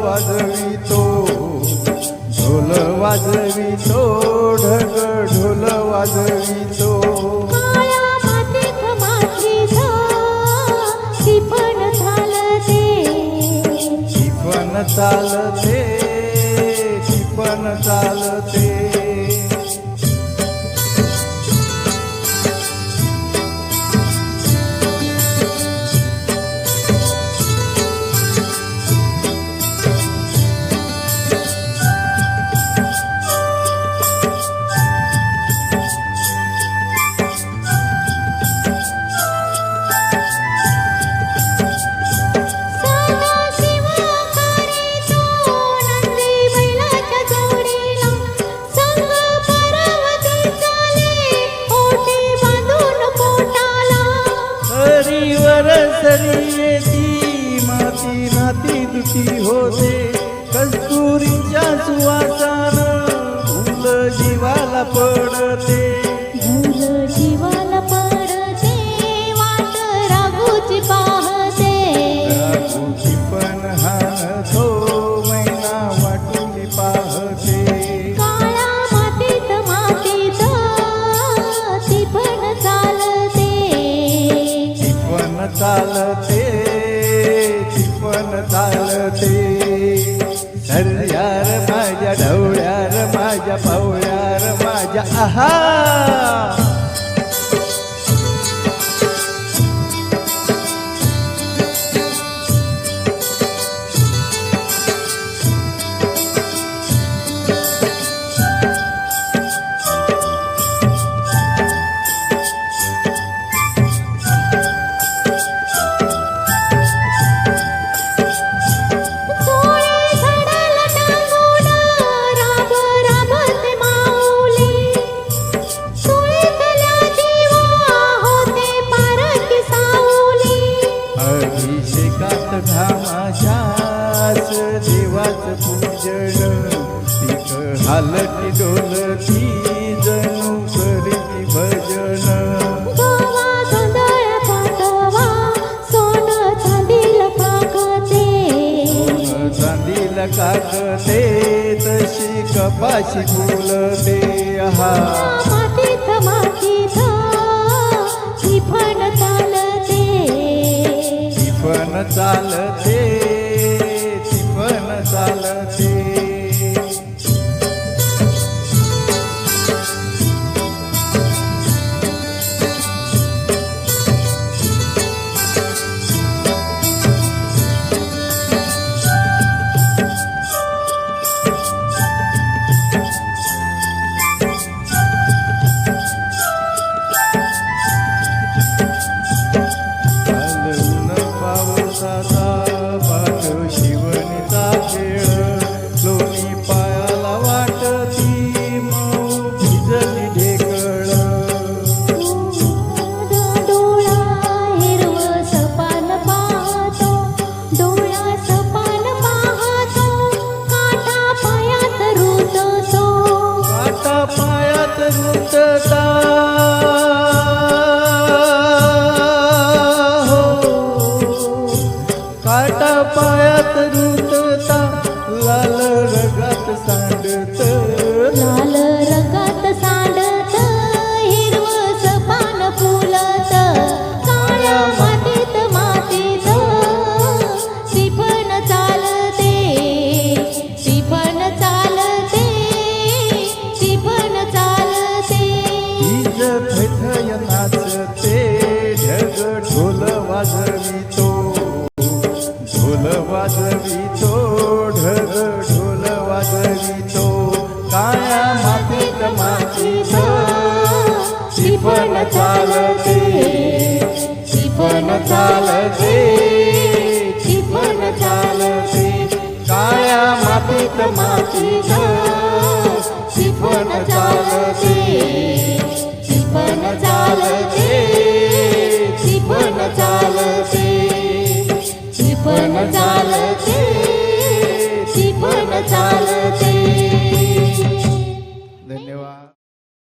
वाजवितो, ढोल वाजवितो, ढग ढोल वाजवितो. काळ्या मातीत मातीचं टिपण चालते, टिपण चालते, टिपण चालते. येती माती नाती दुटी होते, कस्तुरीच्या सुवासानं फुल जीवाला पडते, फुल जीवाला पडते. वाट राघूची पाहते, राघूची पण हाणतो, मैना वाटून पाहते. काळ्या मातीत मातीत टिपण चालते, टिपण चालते, टिपण चालते. सर्यार माझ्या ढवळ्यार माझ्या पवळ्यार माझ्या आहा. अभिषेकात घामाच्यास देवाचं पूजन, पीक हालती डोलती जणू करीती भजन. गोवा गोंधळ पाठवा, सोनं चांदीला काकते, सोनं चांदीला काकते, तशी कपाशी फुलते. आहा. मातीत मातीत टिपण चालते, टिपण चालते, टिपण चालते. काटा पायात रुतता, लाल रगात सांडत, लाल रगात सांडत, हिरवस पान फुलत. काळ्या मातीत मातीत टिपण चालते, टिपण चालते, टिपण चालते. बीज थैथय नाचते, ढग ढोल वाजवितो, ढोल वाजवितो, ढग ढोल वाजवितो. काळ्या मातीत मातीत टिपण चालते, टिपण चालते, टिपण चालते. काळ्या मातीत मातीत टिपण चालते, टिपण चालते, टिपण चालते, टिपण चालते.